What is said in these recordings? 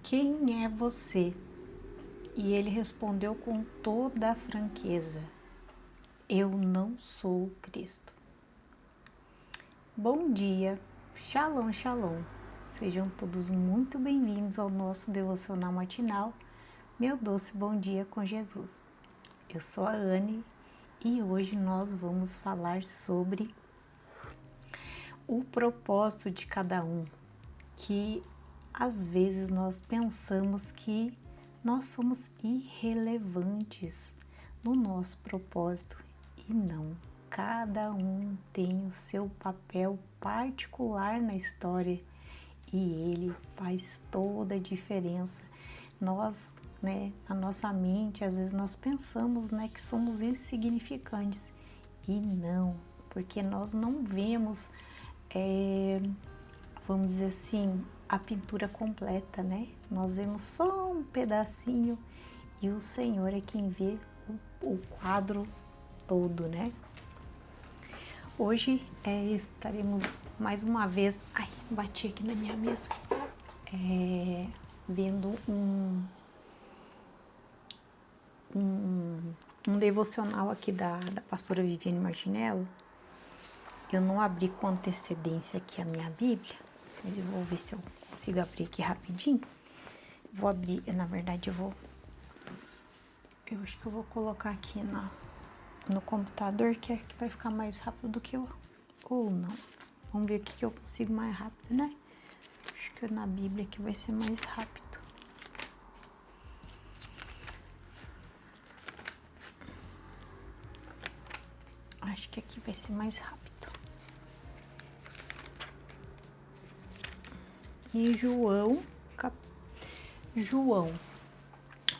Quem é você? E ele respondeu com toda a franqueza: Eu não sou o Cristo. Bom dia, shalom, shalom. Sejam todos muito bem-vindos ao nosso devocional matinal, Meu Doce Bom Dia com Jesus. Eu sou a Anne e hoje nós vamos falar sobre o propósito de cada um, que às vezes nós pensamos que nós somos irrelevantes no nosso propósito e não. Cada um tem o seu papel particular na história e ele faz toda a diferença. Nós, na nossa mente, às vezes nós pensamos, que somos insignificantes e não, porque nós não vemos, vamos dizer assim, a pintura completa, Nós vemos só um pedacinho e o Senhor é quem vê o quadro todo, Hoje estaremos mais uma vez, bati aqui na minha mesa, vendo um devocional aqui da pastora Viviane Martinello. Eu não abri com antecedência aqui a minha Bíblia, mas eu vou ver se eu consigo abrir aqui rapidinho. Vou abrir, na verdade eu acho que eu vou colocar aqui no computador, que vai ficar mais rápido do que eu, ou não. Vamos ver o que eu consigo mais rápido, Acho que na Bíblia aqui vai ser mais rápido. Acho que aqui vai ser mais rápido. E João,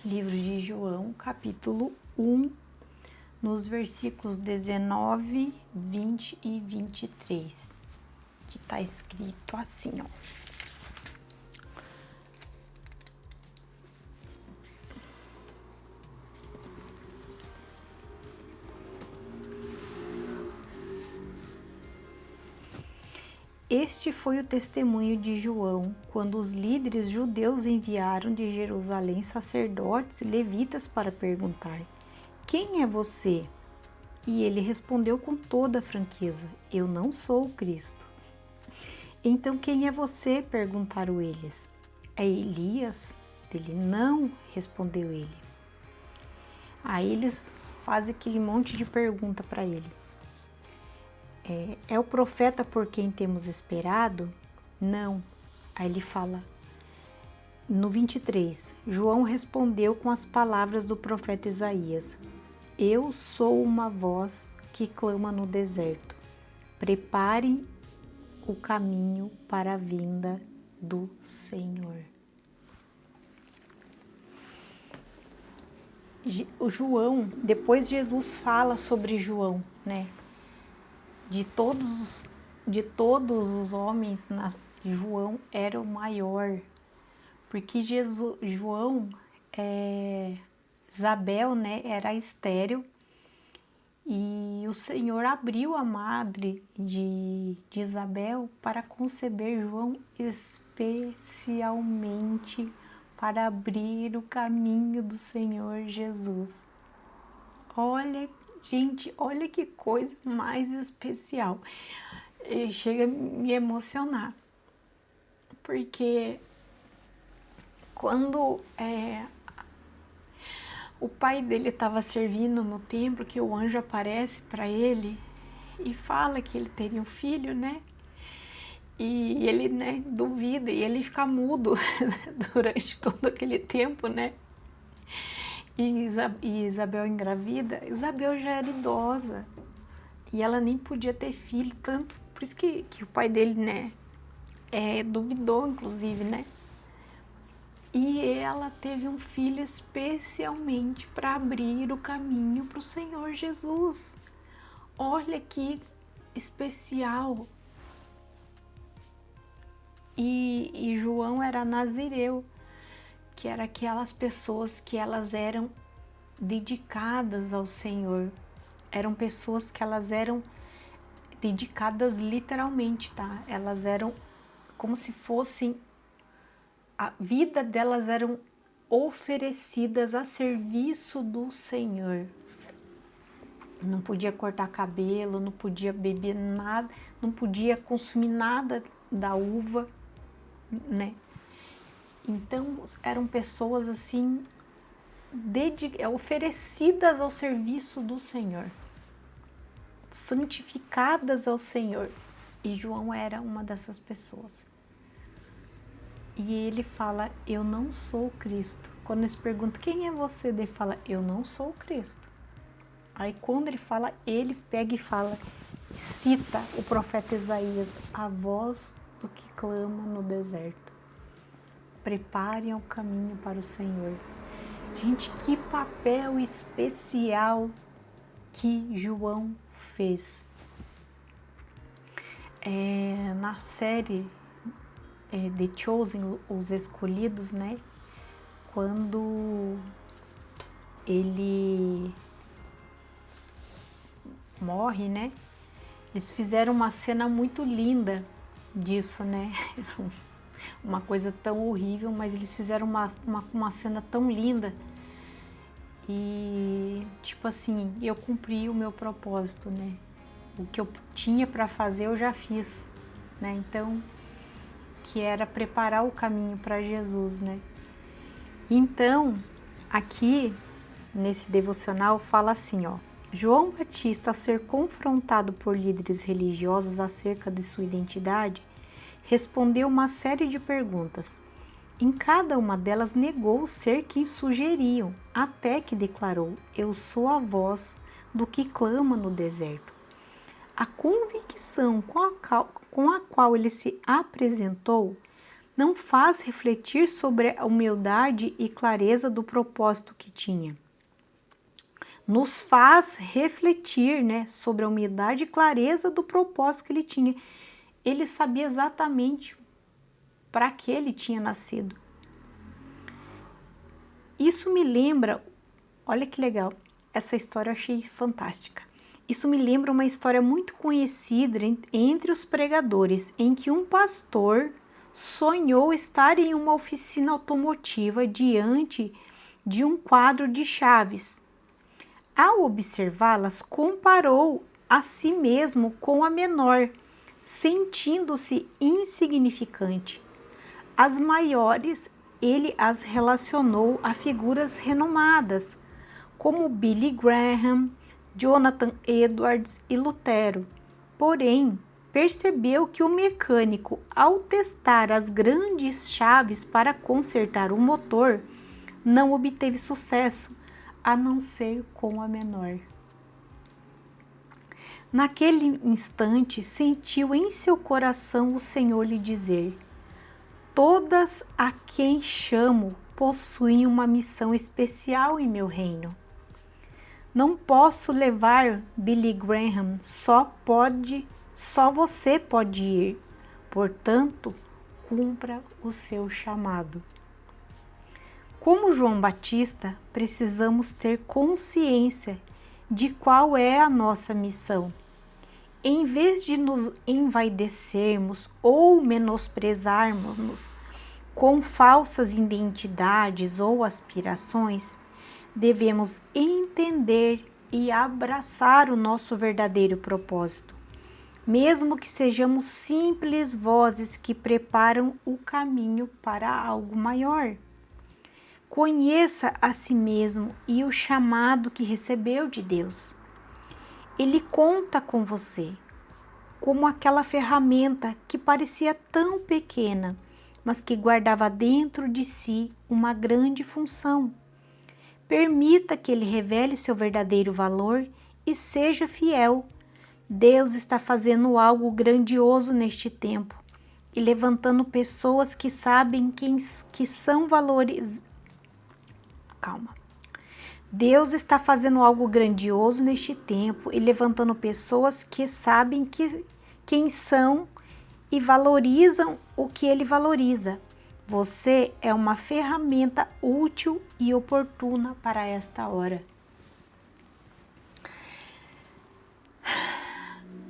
livro de João, capítulo 1, nos versículos 19, 20 e 23, que está escrito assim, Este foi o testemunho de João, quando os líderes judeus enviaram de Jerusalém sacerdotes e levitas para perguntar: Quem é você? E ele respondeu com toda a franqueza: Eu não sou o Cristo. Então quem é você? Perguntaram eles. É Elias? Ele não, respondeu ele. Aí eles fazem aquele monte de pergunta para ele. É o profeta por quem temos esperado? Não. Aí ele fala, no 23, João respondeu com as palavras do profeta Isaías: Eu sou uma voz que clama no deserto. Preparem o caminho para a vinda do Senhor. O João, depois Jesus fala sobre João, De todos os homens, João era o maior, porque João, Isabel, era estéril, e o Senhor abriu a madre de Isabel para conceber João especialmente para abrir o caminho do Senhor Jesus. Olha, gente, olha que coisa mais especial. Chega a me emocionar, porque quando o pai dele estava servindo no templo, que o anjo aparece para ele e fala que ele teria um filho, E ele, duvida e ele fica mudo durante todo aquele tempo, E Isabel engravida. Isabel já era idosa e ela nem podia ter filho, tanto por isso que o pai dele, duvidou, inclusive, E ela teve um filho especialmente para abrir o caminho para o Senhor Jesus. Olha que especial. E João era nazireu, que era aquelas pessoas que elas eram dedicadas ao Senhor. Eram pessoas que elas eram dedicadas literalmente, tá? Elas eram como se fossem a vida delas eram oferecidas a serviço do Senhor. Não podia cortar cabelo, não podia beber nada, não podia consumir nada da uva, né? Então eram pessoas assim oferecidas ao serviço do Senhor, santificadas ao Senhor. E João era uma dessas pessoas. E ele fala, eu não sou Cristo. Quando eles perguntam, quem é você? Ele fala, eu não sou Cristo. Aí quando ele fala, ele pega e fala, cita o profeta Isaías, a voz do que clama no deserto. Preparem o caminho para o Senhor. Gente, que papel especial que João fez. Na série The Chosen, os escolhidos, né? Quando ele morre, né? Eles fizeram uma cena muito linda disso, né? Uma coisa tão horrível, mas eles fizeram uma cena tão linda. E tipo assim, eu cumpri o meu propósito, né? O que eu tinha para fazer eu já fiz, né? Então, que era preparar o caminho para Jesus, né? Então, aqui nesse devocional fala assim, ó: João Batista, a ser confrontado por líderes religiosos acerca de sua identidade, respondeu uma série de perguntas. Em cada uma delas negou ser quem sugeriam, até que declarou: eu sou a voz do que clama no deserto. A convicção com a qual ele se apresentou não faz refletir sobre a humildade e clareza do propósito que tinha. Nos faz refletir, né, sobre a humildade e clareza do propósito que ele tinha. Ele sabia exatamente para que ele tinha nascido. Isso me lembra, olha que legal, essa história eu achei fantástica. Isso me lembra uma história muito conhecida entre os pregadores, em que um pastor sonhou estar em uma oficina automotiva diante de um quadro de chaves. Ao observá-las, comparou a si mesmo com a menor, sentindo-se insignificante. As maiores ele as relacionou a figuras renomadas, como Billy Graham, Jonathan Edwards e Lutero. Porém, percebeu que o mecânico, ao testar as grandes chaves para consertar o motor, não obteve sucesso, a não ser com a menor. Naquele instante, sentiu em seu coração o Senhor lhe dizer: todas a quem chamo possuem uma missão especial em meu reino. Não posso levar Billy Graham, só você pode ir. Portanto, cumpra o seu chamado. Como João Batista, precisamos ter consciência de qual é a nossa missão. Em vez de nos envaidecermos ou menosprezarmos com falsas identidades ou aspirações, devemos entender e abraçar o nosso verdadeiro propósito, mesmo que sejamos simples vozes que preparam o caminho para algo maior. Conheça a si mesmo e o chamado que recebeu de Deus. Ele conta com você, como aquela ferramenta que parecia tão pequena, mas que guardava dentro de si uma grande função. Permita que ele revele seu verdadeiro valor e seja fiel. Deus está fazendo algo grandioso neste tempo e levantando pessoas que sabem que são valores. Calma. Deus está fazendo algo grandioso neste tempo e levantando pessoas que sabem quem são e valorizam o que ele valoriza. Você é uma ferramenta útil e oportuna para esta hora.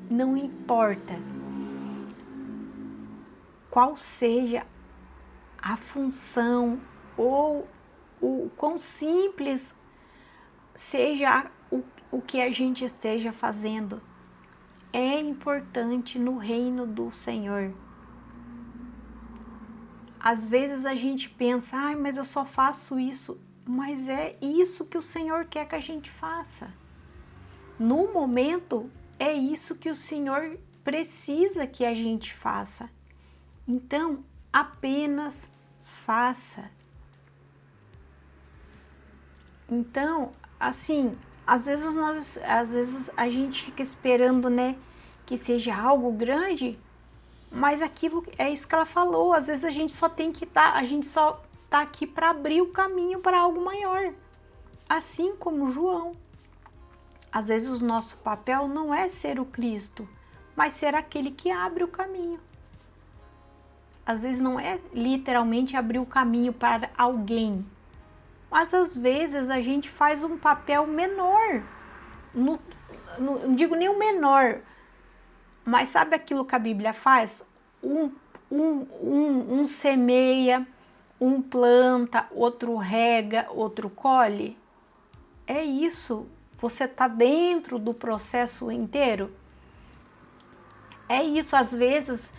Não importa qual seja a função ou o quão simples seja o que a gente esteja fazendo, é importante no reino do Senhor. Às vezes a gente pensa, mas eu só faço isso, mas é isso que o Senhor quer que a gente faça. No momento, é isso que o Senhor precisa que a gente faça. Então, apenas faça. Então, assim, às vezes a gente fica esperando, né, que seja algo grande, mas aquilo é isso que ela falou. Às vezes a gente só tá aqui para abrir o caminho para algo maior. Assim como João. Às vezes o nosso papel não é ser o Cristo, mas ser aquele que abre o caminho. Às vezes não é literalmente abrir o caminho para alguém, mas às vezes a gente faz um papel menor. Não digo nem o menor, mas sabe aquilo que a Bíblia faz? Um semeia, um planta, outro rega, outro colhe. É isso. Você está dentro do processo inteiro. É isso. Às vezes,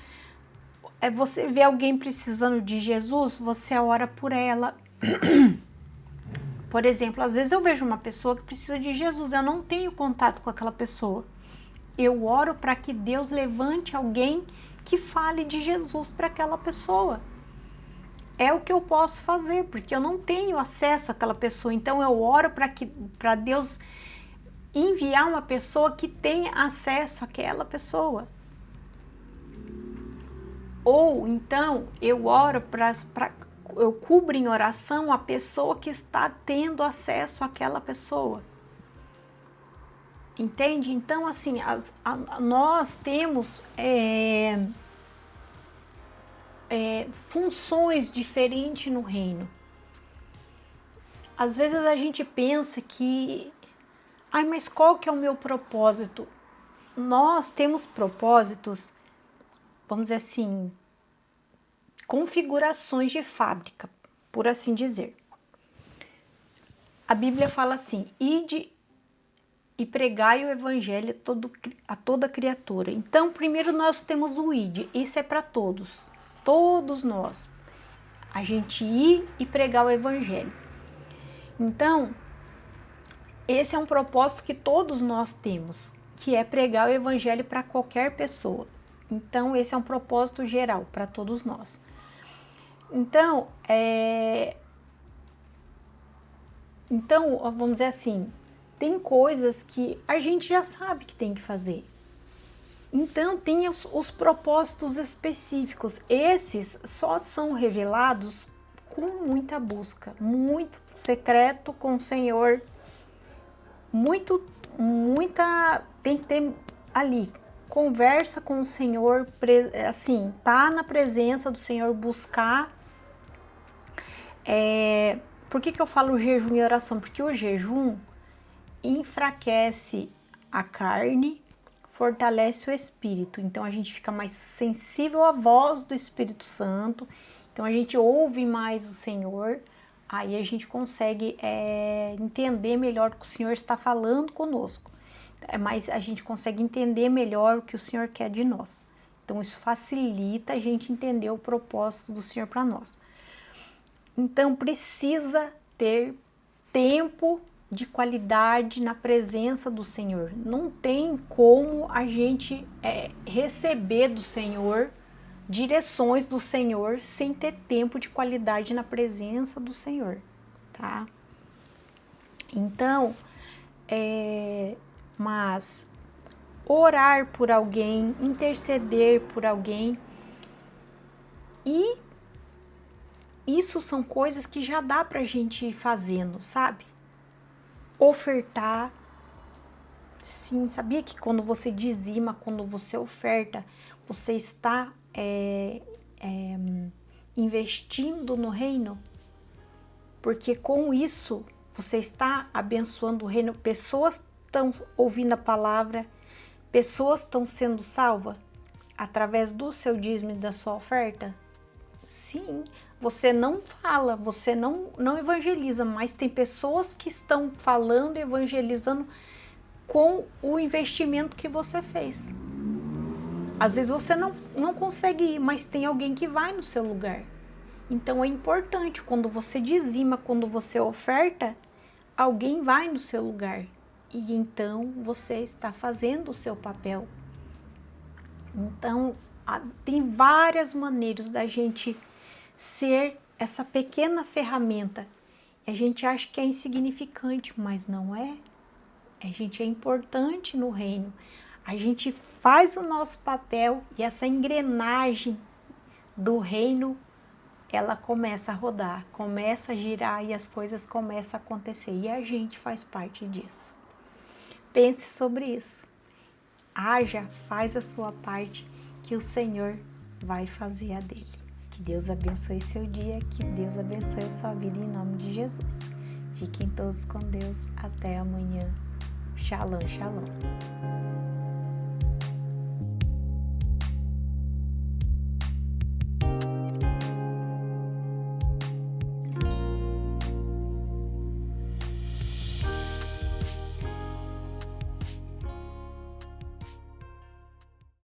você vê alguém precisando de Jesus, você ora por ela. Por exemplo, às vezes eu vejo uma pessoa que precisa de Jesus, eu não tenho contato com aquela pessoa. Eu oro para que Deus levante alguém que fale de Jesus para aquela pessoa. É o que eu posso fazer, porque eu não tenho acesso àquela pessoa. Então eu oro para Deus enviar uma pessoa que tenha acesso àquela pessoa. Ou então eu oro eu cubro em oração a pessoa que está tendo acesso àquela pessoa. Entende? Então, assim, nós temos funções diferentes no reino. Às vezes a gente pensa que, mas qual que é o meu propósito? Nós temos propósitos, vamos dizer assim, configurações de fábrica, por assim dizer. A Bíblia fala assim: ide e pregai o evangelho a toda criatura. Então, primeiro nós temos o ide, isso é para todos nós. A gente ir e pregar o evangelho. Então, esse é um propósito que todos nós temos, que é pregar o evangelho para qualquer pessoa. Então, esse é um propósito geral para todos nós. Então, vamos dizer assim, tem coisas que a gente já sabe que tem que fazer. Então, tem os propósitos específicos. Esses só são revelados com muita busca, muito secreto com o Senhor. Tem que ter ali, conversa com o Senhor, assim, tá na presença do Senhor, buscar. Por que eu falo jejum e oração? Porque o jejum enfraquece a carne, fortalece o espírito. Então a gente fica mais sensível à voz do Espírito Santo. Então a gente ouve mais o Senhor. Aí a gente consegue entender melhor o que o Senhor está falando conosco. Mas a gente consegue entender melhor o que o Senhor quer de nós. Então isso facilita a gente entender o propósito do Senhor para nós. Então precisa ter tempo de qualidade na presença do Senhor. Não tem como a gente receber do Senhor, direções do Senhor, sem ter tempo de qualidade na presença do Senhor, tá? Então, mas orar por alguém, interceder por alguém, e isso são coisas que já dá pra gente ir fazendo, sabe? Ofertar. Sim, sabia que quando você dizima, quando você oferta, você está investindo no reino? Porque com isso você está abençoando o reino. Pessoas estão ouvindo a palavra, pessoas estão sendo salvas através do seu dízimo e da sua oferta. Sim, você não fala, você não evangeliza, mas tem pessoas que estão falando e evangelizando com o investimento que você fez. Às vezes você não consegue ir, mas tem alguém que vai no seu lugar. Então é importante, quando você dizima, quando você oferta, alguém vai no seu lugar. E então você está fazendo o seu papel. Então tem várias maneiras da gente ser essa pequena ferramenta. A gente acha que é insignificante, mas não é. A gente é importante no reino. A gente faz o nosso papel e essa engrenagem do reino, ela começa a rodar, começa a girar e as coisas começam a acontecer. E a gente faz parte disso. Pense sobre isso. Haja, faz a sua parte, que o Senhor vai fazer a dele. Que Deus abençoe seu dia, que Deus abençoe a sua vida em nome de Jesus. Fiquem todos com Deus. Até amanhã. Shalom, shalom.